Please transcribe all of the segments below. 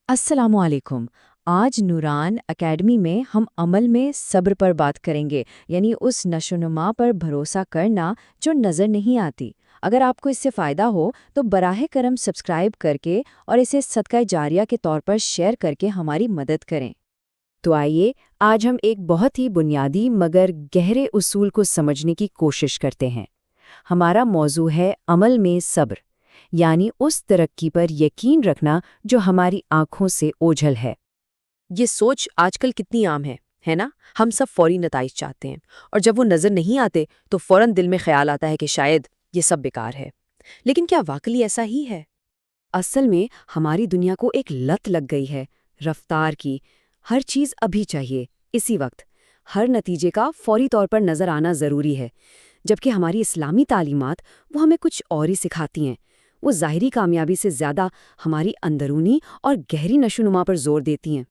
अस्सलाम वालेकुम। आज नूरान एकेडमी में हम अमल में सब्र पर बात करेंगे, यानी उस नशोनुमा पर भरोसा करना जो नज़र नहीं आती। अगर आपको इससे फ़ायदा हो तो बराह करम सब्सक्राइब करके और इसे सदका जारिया के तौर पर शेयर करके हमारी मदद करें। तो आइए आज हम एक बहुत ही बुनियादी मगर गहरे उसूल को समझने की कोशिश करते हैं। हमारा मौजू है अमल में सब्र, यानी उस तरक्की पर यकीन रखना जो हमारी आंखों से ओझल है। ये सोच आजकल कितनी आम है ना? हम सब फौरी नताइज चाहते हैं और जब वो नज़र नहीं आते तो फौरन दिल में ख्याल आता है कि शायद ये सब बेकार है। लेकिन क्या वाकई ऐसा ही है? असल में हमारी दुनिया को एक लत लग गई है रफ्तार की। हर चीज़ अभी चाहिए, इसी वक्त। हर नतीजे का फौरी तौर पर नज़र आना ज़रूरी है, जबकि हमारी इस्लामी तालीमात वो हमें कुछ और ही सिखाती हैं। वो ज़ाहिरी कामयाबी से ज़्यादा हमारी अंदरूनी और गहरी नशोनुमा पर जोर देती हैं।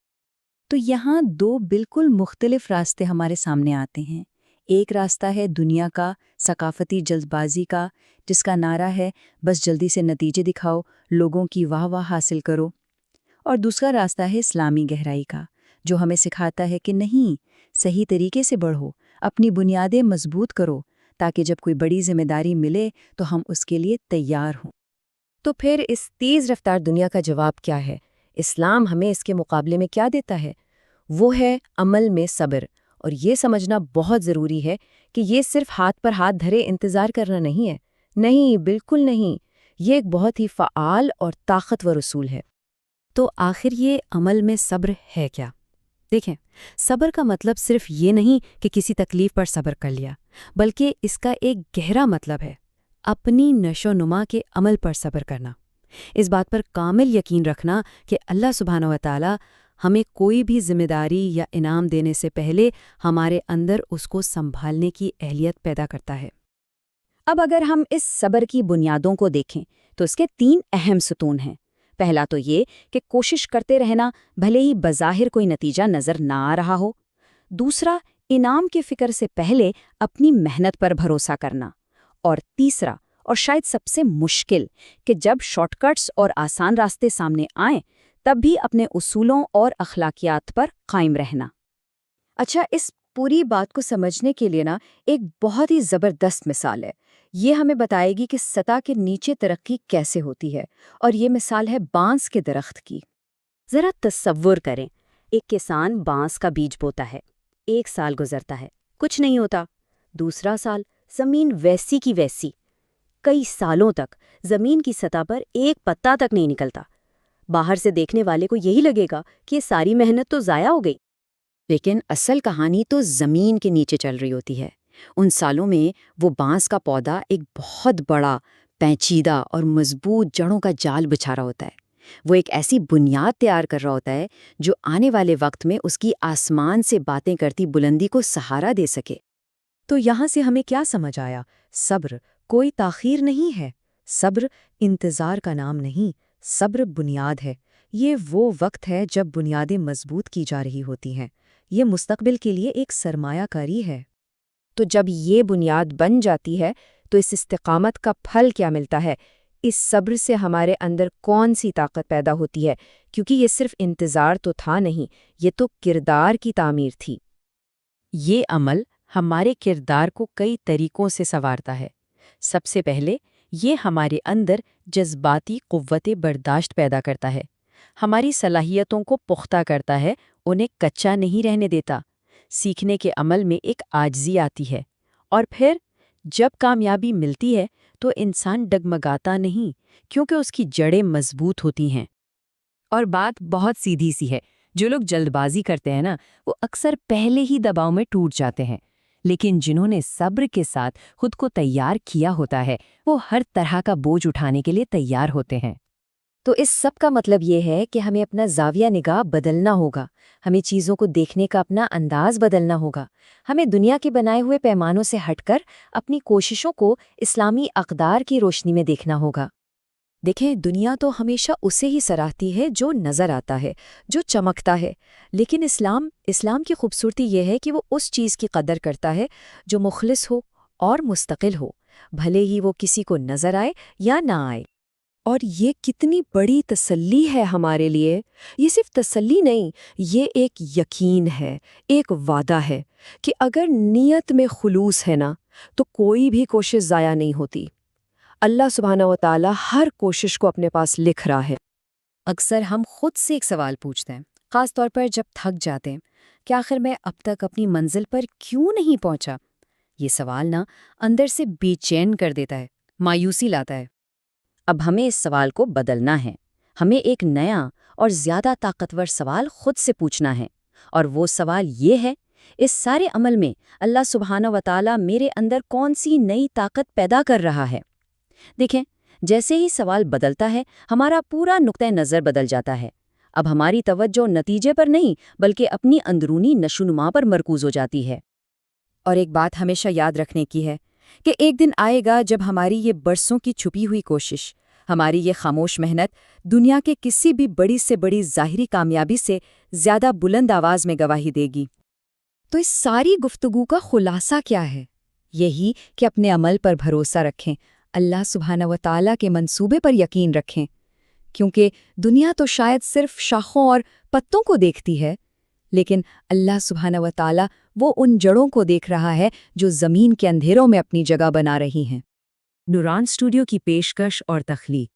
तो यहाँ दो बिल्कुल मुख्तलिफ रास्ते हमारे सामने आते हैं। एक रास्ता है दुनिया का, सकाफती जल्दबाजी का, जिसका नारा है बस जल्दी से नतीजे दिखाओ, लोगों की वाह वाह हासिल करो। और दूसरा रास्ता है इस्लामी गहराई का, जो हमें सिखाता है कि नहीं, सही तरीके से बढ़ो, अपनी बुनियादें मजबूत करो, ताकि जब कोई बड़ी जिम्मेदारी मिले तो हम उसके लिए तैयार हों। तो फिर इस तेज़ रफ्तार दुनिया का जवाब क्या है? इस्लाम हमें इसके मुकाबले में क्या देता है? वो है अमल में सब्र। और ये समझना बहुत ज़रूरी है कि ये सिर्फ हाथ पर हाथ धरे इंतज़ार करना नहीं है। नहीं, बिल्कुल नहीं। ये एक बहुत ही फ़आल और ताकतवर उसूल है। तो आखिर ये अमल में सब्र है क्या? देखें, सब्र का मतलब सिर्फ ये नहीं कि किसी तकलीफ पर सब्र कर लिया, बल्कि इसका एक गहरा मतलब है अपनी नशोनुमा के अमल पर सब्र करना। इस बात पर कामिल यकीन रखना कि अल्लाह सुब्हानहू व तआला हमें कोई भी जिम्मेदारी या इनाम देने से पहले हमारे अंदर उसको संभालने की अहलियत पैदा करता है। अब अगर हम इस सब्र की बुनियादों को देखें तो इसके 3 अहम सुतून हैं। पहला तो ये कि कोशिश करते रहना, भले ही बज़ाहिर कोई नतीजा नज़र ना आ रहा हो। दूसरा, इनाम की फ़िक्र से पहले अपनी मेहनत पर भरोसा करना। और तीसरा, और शायद सबसे मुश्किल, कि जब शॉर्टकट्स और आसान रास्ते सामने आएं तब भी अपने उसूलों और अखलाकियात पर कायम रहना। अच्छा, इस पूरी बात को समझने के लिए एक बहुत ही ज़बरदस्त मिसाल है। ये हमें बताएगी कि सतह के नीचे तरक्की कैसे होती है, और ये मिसाल है बांस के दरख्त की। ज़रा तसव्वुर करें, एक किसान बांस का बीज बोता है। 1 साल गुजरता है, कुछ नहीं होता। दूसरा साल, ज़मीन वैसी की वैसी। कई सालों तक ज़मीन की सतह पर एक पत्ता तक नहीं निकलता। बाहर से देखने वाले को यही लगेगा कि ये सारी मेहनत तो ज़ाया हो गई। लेकिन असल कहानी तो ज़मीन के नीचे चल रही होती है। उन सालों में वो बांस का पौधा एक बहुत बड़ा, पेचीदा और मजबूत जड़ों का जाल बिछा रहा होता है। वो एक ऐसी बुनियाद तैयार कर रहा होता है जो आने वाले वक्त में उसकी आसमान से बातें करती बुलंदी को सहारा दे सके। तो यहाँ से हमें क्या समझ आया? सब्र कोई ताख़ीर नहीं है। सब्र इंतज़ार का नाम नहीं, सब्र बुनियाद है। ये वो वक्त है जब बुनियादें मजबूत की जा रही होती हैं। ये मुस्तक़बिल के लिए एक सरमायाकारी है। तो जब ये बुनियाद बन जाती है तो इस इस्तिक़ामत का फल क्या मिलता है? इस सब्र से हमारे अंदर कौन सी ताकत पैदा होती है? क्योंकि ये सिर्फ इंतज़ार तो था नहीं, ये तो किरदार की तामीर थी। ये अमल हमारे किरदार को कई तरीकों से संवारता है। सबसे पहले ये हमारे अंदर जज्बाती क़ुव्वत बर्दाश्त पैदा करता है। हमारी सलाहियतों को पुख्ता करता है, उन्हें कच्चा नहीं रहने देता। सीखने के अमल में एक आजिज़ी आती है। और फिर जब कामयाबी मिलती है तो इंसान डगमगाता नहीं, क्योंकि उसकी जड़ें मजबूत होती हैं। और बात बहुत सीधी सी है, जो लोग जल्दबाजी करते हैं वो अक्सर पहले ही दबाव में टूट जाते हैं। लेकिन जिन्होंने सब्र के साथ खुद को तैयार किया होता है, वो हर तरह का बोझ उठाने के लिए तैयार होते हैं। तो इस सब का मतलब ये है कि हमें अपना ज़ाविया निगाह बदलना होगा। हमें चीज़ों को देखने का अपना अंदाज़ बदलना होगा। हमें दुनिया के बनाए हुए पैमानों से हटकर अपनी कोशिशों को इस्लामी अक़दार की रोशनी में देखना होगा। देखें, दुनिया तो हमेशा उसे ही सराहती है जो नज़र आता है, जो चमकता है। लेकिन इस्लाम की खूबसूरती ये है कि वो उस चीज़ की कदर करता है जो मुखलिस हो और मुस्तकिल हो, भले ही वो किसी को नज़र आए या ना आए। اور یہ کتنی بڑی تسلی ہے ہمارے لیے. یہ صرف تسلی نہیں، یہ ایک یقین ہے، ایک وعدہ ہے کہ اگر نیت میں خلوص ہے نا تو کوئی بھی کوشش ضائع نہیں ہوتی. اللہ سبحانہ و تعالی ہر کوشش کو اپنے پاس لکھ رہا ہے. اکثر ہم خود سے ایک سوال پوچھتے ہیں، خاص طور پر جب تھک جاتے ہیں کہ آخر میں اب تک اپنی منزل پر کیوں نہیں پہنچا. یہ سوال نا اندر سے بے چین کر دیتا ہے، مایوسی لاتا ہے. اب ہمیں اس سوال کو بدلنا ہے. ہمیں ایک نیا اور زیادہ طاقتور سوال خود سے پوچھنا ہے، اور وہ سوال یہ ہے، اس سارے عمل میں اللہ سبحانہ و تعالیٰ میرے اندر کون سی نئی طاقت پیدا کر رہا ہے؟ دیکھیں، جیسے ہی سوال بدلتا ہے ہمارا پورا نقطۂ نظر بدل جاتا ہے. اب ہماری توجہ نتیجے پر نہیں بلکہ اپنی اندرونی نشوونما پر مرکوز ہو جاتی ہے. اور ایک بات ہمیشہ یاد رکھنے کی ہے کہ ایک دن آئے گا جب ہماری یہ برسوں کی چھپی ہوئی کوشش، ہماری یہ خاموش محنت دنیا کے کسی بھی بڑی سے بڑی ظاہری کامیابی سے زیادہ بلند آواز میں گواہی دے گی. تو اس ساری گفتگو کا خلاصہ کیا ہے؟ یہی کہ اپنے عمل پر بھروسہ رکھیں، اللہ سبحانہ و تعالیٰ کے منصوبے پر یقین رکھیں، کیونکہ دنیا تو شاید صرف شاخوں اور پتوں کو دیکھتی ہے، لیکن اللہ سبحانہ و تعالیٰ وہ ان جڑوں کو دیکھ رہا ہے جو زمین کے اندھیروں میں اپنی جگہ بنا رہی ہیں. نوران اسٹوڈیو کی پیشکش اور تخلیق